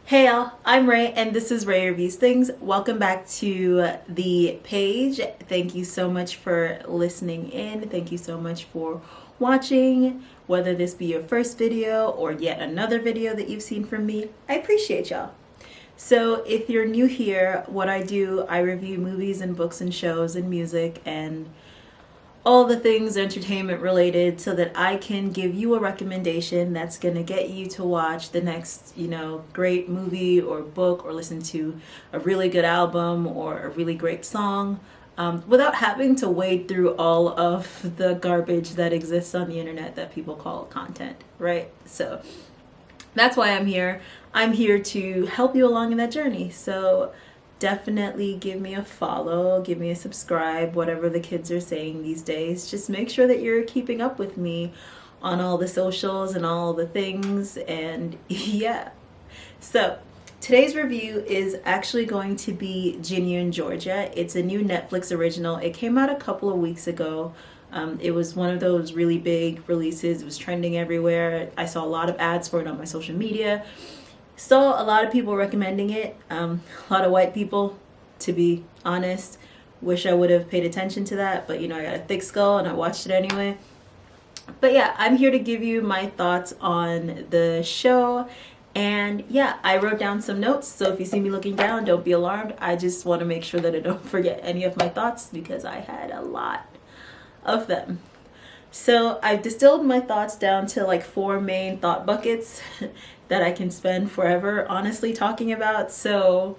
Hey y'all, I'm Rae and this is Rae Reviews Things. Welcome back to the page. Thank you so much for listening in. Thank you so much for watching, whether this be your first video or yet another video that you've seen from me. I appreciate y'all. So if you're new here, what I do, I review movies and books and shows and music and all the things entertainment related so that I can give you a recommendation that's going to get you to watch the next, great movie or book or listen to a really good album or a really great song without having to wade through all of the garbage that exists on the internet that people call content, right? So that's why I'm here. I'm here to help you along in that journey. So definitely give me a follow, give me a subscribe, whatever the kids are saying these days. Just make sure that you're keeping up with me on all the socials and all the things. And yeah. So today's review is actually going to be Ginny in Georgia. It's a new Netflix original. It came out a couple of weeks ago. It was one of those really big releases. It was trending everywhere. I saw a lot of ads for it on my social media. Saw a lot of people recommending it, a lot of white people, to be honest. Wish I would have paid attention to that, but I got a thick skull and I watched it anyway. But yeah, I'm here to give you my thoughts on the show. And yeah, I wrote down some notes, so if you see me looking down, don't be alarmed. I just want to make sure that I don't forget any of my thoughts because I had a lot of them. So I've distilled my thoughts down to like 4 main thought buckets that I can spend forever honestly talking about. So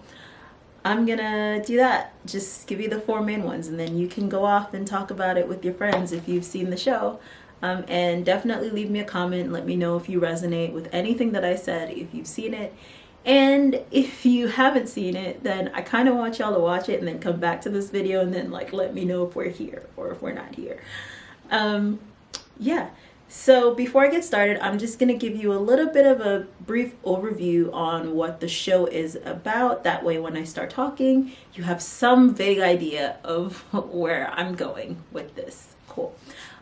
I'm gonna do that. Just give you the 4 main ones and then you can go off and talk about it with your friends if you've seen the show. And definitely leave me a comment and let me know if you resonate with anything that I said, if you've seen it. And if you haven't seen it, then I kind of want y'all to watch it and then come back to this video and then let me know if we're here or if we're not here. Yeah. So before I get started, I'm just going to give you a little bit of a brief overview on what the show is about. That way, when I start talking, you have some vague idea of where I'm going with this. Cool.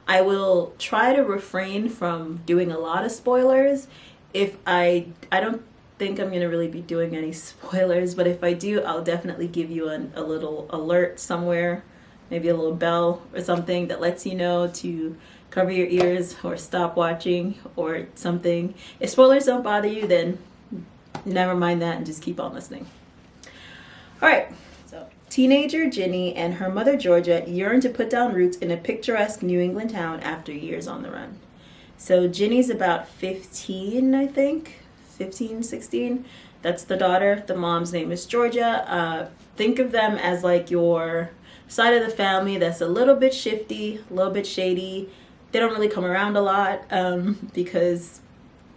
I will try to refrain from doing a lot of spoilers. If I don't think I'm going to really be doing any spoilers, but if I do, I'll definitely give you a little alert somewhere, maybe a little bell or something that lets you know to cover your ears or stop watching or something. If spoilers don't bother you, then never mind that and just keep on listening. All right, so teenager Ginny and her mother Georgia yearn to put down roots in a picturesque New England town after years on the run. So Ginny's about 15, I think, 15, 16. That's the daughter. The mom's name is Georgia. Think of them as like your side of the family that's a little bit shifty, a little bit shady. They don't really come around a lot because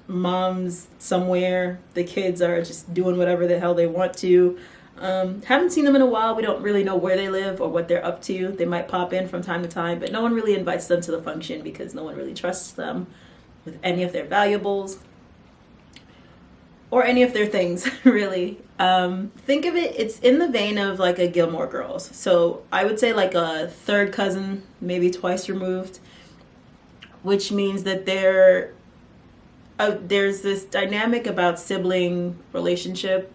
mom's somewhere. The kids are just doing whatever the hell they want to. Haven't seen them in a while. We don't really know where they live or what they're up to. They might pop in from time to time, but no one really invites them to the function because no one really trusts them with any of their valuables or any of their things, really. Think of it, it's in the vein of like a Gilmore Girls. So I would say like a third cousin, maybe twice removed, which means that there's this dynamic about sibling relationship,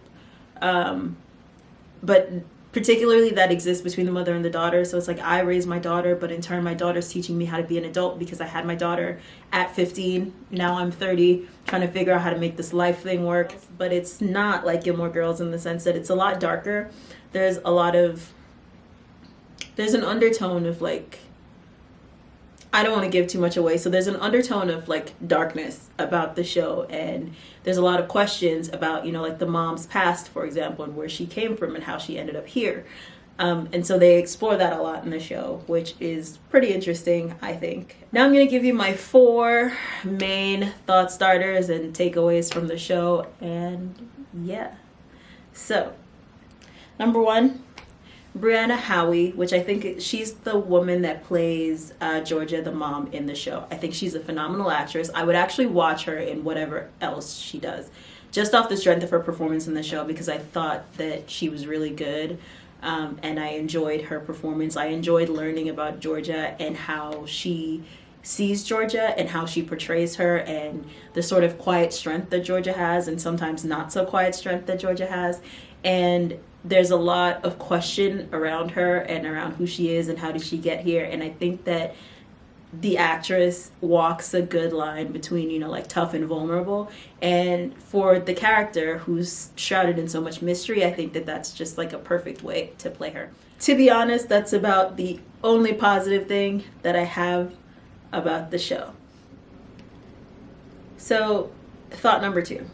but particularly that exists between the mother and the daughter. So it's like I raised my daughter, but in turn my daughter's teaching me how to be an adult because I had my daughter at 15. Now I'm 30, trying to figure out how to make this life thing work. But it's not like Gilmore Girls in the sense that it's a lot darker. There's an undertone of like, I don't want to give too much away. So there's an undertone of like darkness about the show. And there's a lot of questions about, like the mom's past, for example, and where she came from and how she ended up here. And so they explore that a lot in the show, which is pretty interesting, I think. Now I'm going to give you my 4 main thought starters and takeaways from the show. And yeah. So, number 1. Brianna Howie, which I think she's the woman that plays Georgia, the mom in the show. I think she's a phenomenal actress. I would actually watch her in whatever else she does, just off the strength of her performance in the show because I thought that she was really good. And I enjoyed her performance. I enjoyed learning about Georgia and how she sees Georgia and how she portrays her, and the sort of quiet strength that Georgia has, and sometimes not so quiet strength that Georgia has. And there's a lot of question around her and around who she is and how did she get here. And I think that the actress walks a good line between, you know, like tough and vulnerable. And for the character who's shrouded in so much mystery, I think that that's just like a perfect way to play her. To be honest, that's about the only positive thing that I have about the show. So, thought number 2.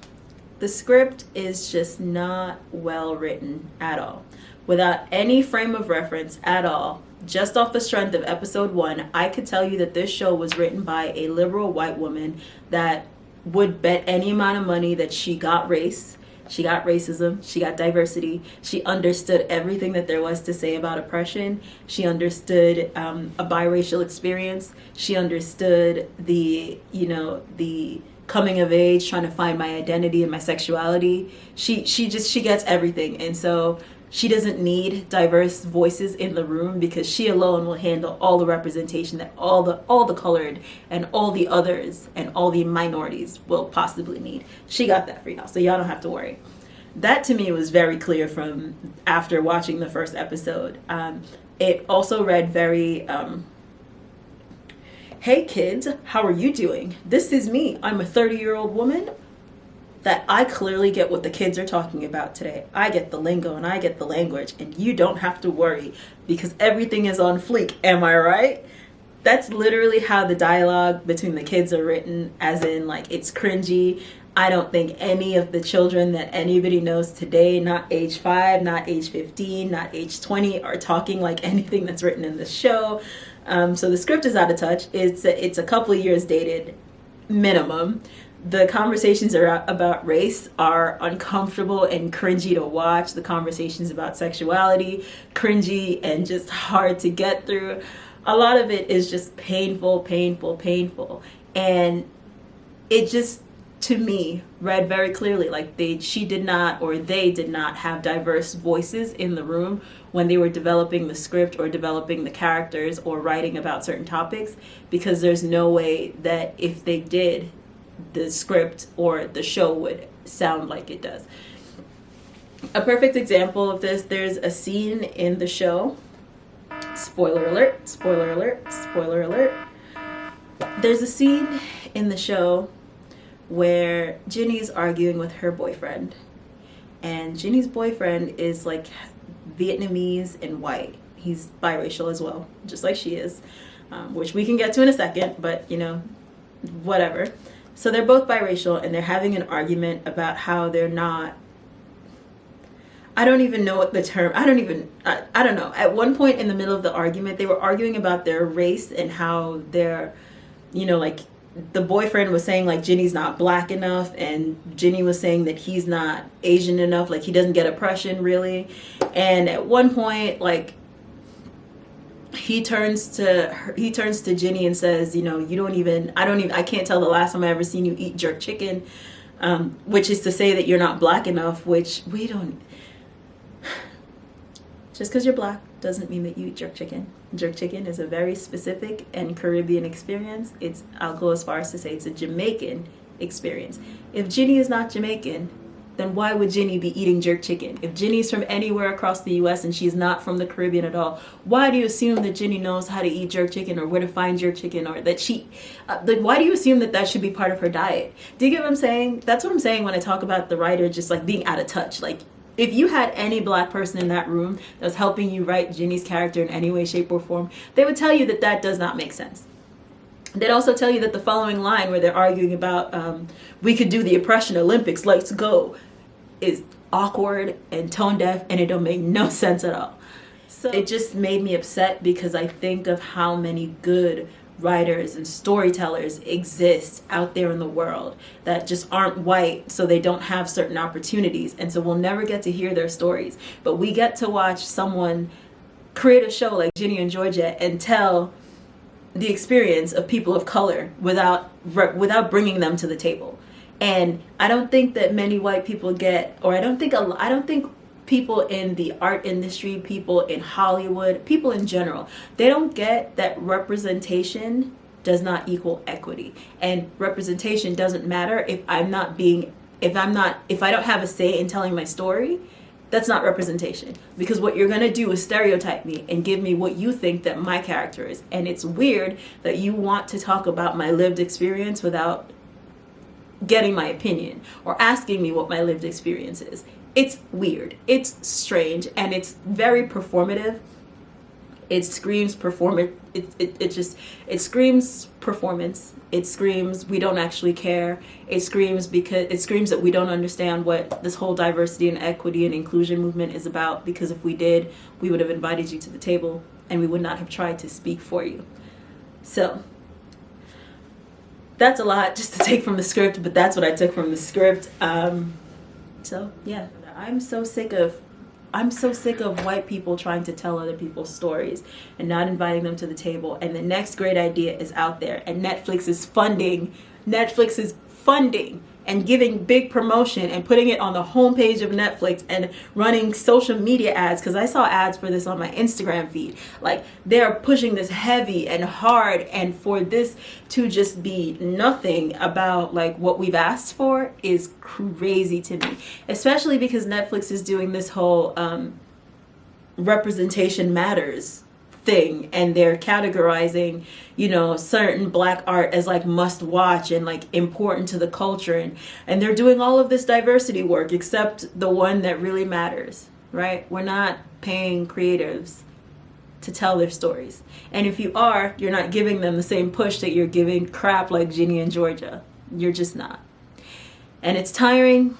The script is just not well written at all. Without any frame of reference at all, just off the strength of episode 1, I could tell you that this show was written by a liberal white woman that would bet any amount of money that she got race, she got racism, she got diversity, she understood everything that there was to say about oppression, she understood a biracial experience, she understood the coming of age, trying to find my identity and my sexuality. She gets everything. And so she doesn't need diverse voices in the room, because she alone will handle all the representation that all the colored and all the others and all the minorities will possibly need. She got that for y'all, so y'all don't have to worry. That to me was very clear from after watching the first episode. It also read very, hey kids, how are you doing? This is me. I'm a 30-year-old woman that I clearly get what the kids are talking about today. I get the lingo and I get the language, and you don't have to worry because everything is on fleek. Am I right? That's literally how the dialogue between the kids are written, as in like it's cringy. I don't think any of the children that anybody knows today, not age 5, not age 15, not age 20, are talking like anything that's written in the show. So the script is out of touch. It's a couple of years dated minimum. The conversations about race are uncomfortable and cringy to watch. The conversations about sexuality, cringy and just hard to get through. A lot of it is just painful. And it just, to me, read very clearly like they did not have diverse voices in the room when they were developing the script or developing the characters or writing about certain topics, because there's no way that if they did, the script or the show would sound like it does. A perfect example of this, there's a scene in the show, spoiler alert, there's a scene in the show where Ginny's arguing with her boyfriend, and Ginny's boyfriend is like Vietnamese and white. He's biracial as well, just like she is, which we can get to in a second, but whatever. So they're both biracial, and they're having an argument about how they're not, I don't even know what the term, I don't know. At one point in the middle of the argument, they were arguing about their race and how they're, like the boyfriend was saying like Ginny's not black enough, and Ginny was saying that he's not Asian enough, like he doesn't get oppression really. And at one point, like, he turns to Ginny and says, I can't tell the last time I ever seen you eat jerk chicken, which is to say that you're not black enough, which we don't, just because you're black doesn't mean that you eat jerk chicken. Jerk chicken is a very specific and Caribbean experience. I'll go as far as to say it's a Jamaican experience. If Ginny is not Jamaican, then why would Ginny be eating jerk chicken? If Ginny's from anywhere across the U.S. and she's not from the Caribbean at all, why do you assume that Ginny knows how to eat jerk chicken or where to find jerk chicken, or that why do you assume that that should be part of her diet? Do you get what I'm saying? That's what I'm saying when I talk about the writer just like being out of touch. Like, if you had any black person in that room that was helping you write Ginny's character in any way, shape, or form, they would tell you that that does not make sense. They'd also tell you that the following line where they're arguing about we could do the oppression Olympics, let's go, is awkward and tone deaf, and it don't make no sense at all. So it just made me upset because I think of how many good writers and storytellers exist out there in the world that just aren't white, so they don't have certain opportunities, and so we'll never get to hear their stories. But we get to watch someone create a show like Ginny and Georgia and tell the experience of people of color without bringing them to the table. And I don't think that many white people get, or I don't think people in the art industry, people in Hollywood, people in general, they don't get that representation does not equal equity. And representation doesn't matter if I don't have a say in telling my story. That's not representation, because what you're going to do is stereotype me and give me what you think that my character is. And it's weird that you want to talk about my lived experience without getting my opinion or asking me what my lived experience is. It's weird. It's strange, and it's very performative. It screams performance. It screams performance. It screams we don't actually care. It screams that we don't understand what this whole diversity and equity and inclusion movement is about, because if we did, we would have invited you to the table and we would not have tried to speak for you. So that's a lot just to take from the script, but that's what I took from the script. So yeah, I'm so sick of white people trying to tell other people's stories and not inviting them to the table. And the next great idea is out there, and Netflix is funding and giving big promotion and putting it on the homepage of Netflix and running social media ads, because I saw ads for this on my Instagram feed. Like, they're pushing this heavy and hard, and for this to just be nothing about like what we've asked for is crazy to me, especially because Netflix is doing this whole representation matters thing, and they're categorizing, you know, certain black art as like must watch and like important to the culture, and they're doing all of this diversity work except the one that really matters, right? We're not paying creatives to tell their stories, and if you are, you're not giving them the same push that you're giving crap like Ginny and Georgia. You're just not, and it's tiring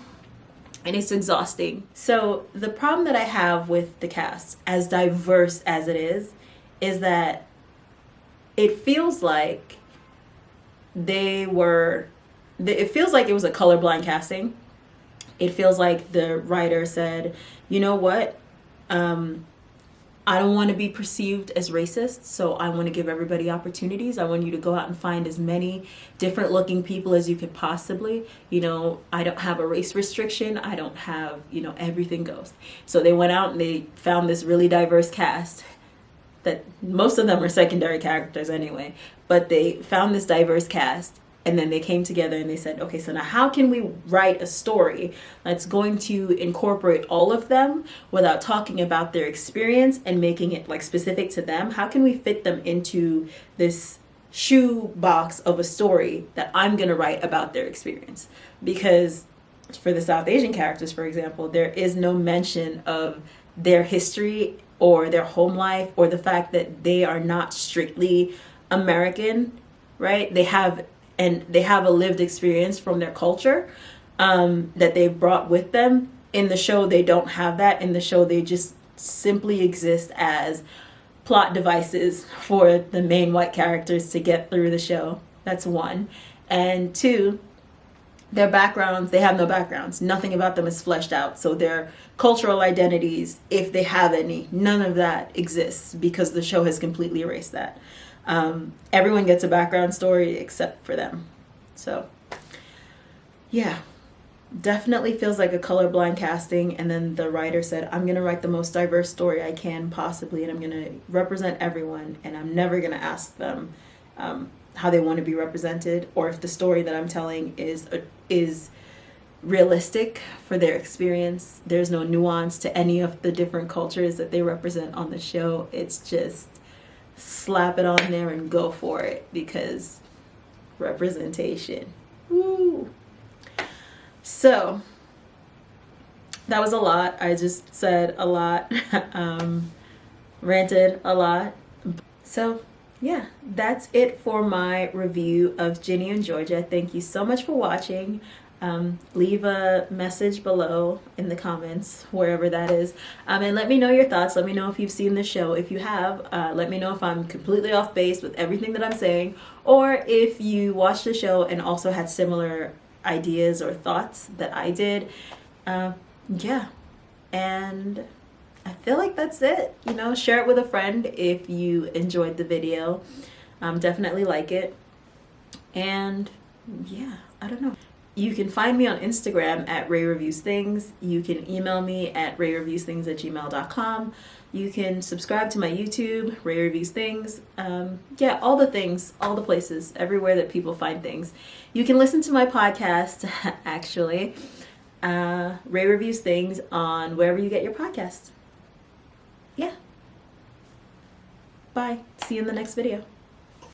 and it's exhausting. So the problem that I have with the cast, as diverse as it is that it feels like it was a colorblind casting. It feels like the writer said, you know what, I don't want to be perceived as racist, so I want to give everybody opportunities. I want you to go out and find as many different looking people as you could possibly. You know, I don't have a race restriction. I don't have, you know, everything goes. So they went out and they found this really diverse cast that most of them are secondary characters anyway, but they found this diverse cast, and then they came together and they said, okay, so now how can we write a story that's going to incorporate all of them without talking about their experience and making it like specific to them? How can we fit them into this shoebox of a story that I'm going to write about their experience? Because for the South Asian characters, for example, there is no mention of their history or their home life or the fact that they are not strictly American, right? They have a lived experience from their culture that they've brought with them. In the show, they don't have that. In the show, they just simply exist as plot devices for the main white characters to get through the show. That's one. And two, their backgrounds, they have no backgrounds. Nothing about them is fleshed out. So their cultural identities, if they have any, none of that exists because the show has completely erased that. Everyone gets a background story except for them. So yeah, definitely feels like a colorblind casting. And then the writer said, I'm going to write the most diverse story I can possibly, and I'm going to represent everyone, and I'm never going to ask them how they want to be represented, or if the story that I'm telling is realistic for their experience. There's no nuance to any of the different cultures that they represent on the show. It's just slap it on there and go for it, because representation. Woo. So that was a lot. I just said a lot, ranted a lot. So yeah, that's it for my review of Ginny and Georgia. Thank you so much for watching. Leave a message below in the comments, wherever that is, and let me know your thoughts. Let me know if you've seen the show. If you have, let me know if I'm completely off base with everything that I'm saying, or if you watched the show and also had similar ideas or thoughts that I did. Yeah, and I feel like that's it. You know, share it with a friend if you enjoyed the video. Definitely like it. And yeah, I don't know. You can find me on Instagram at Rae Reviews Things. You can email me at raereviews@gmail.com. You can subscribe to my YouTube, Rae Reviews Things. Yeah, all the things, all the places, everywhere that people find things. You can listen to my podcast, actually, Rae Reviews Things, on wherever you get your podcasts. Yeah. Bye. See you in the next video.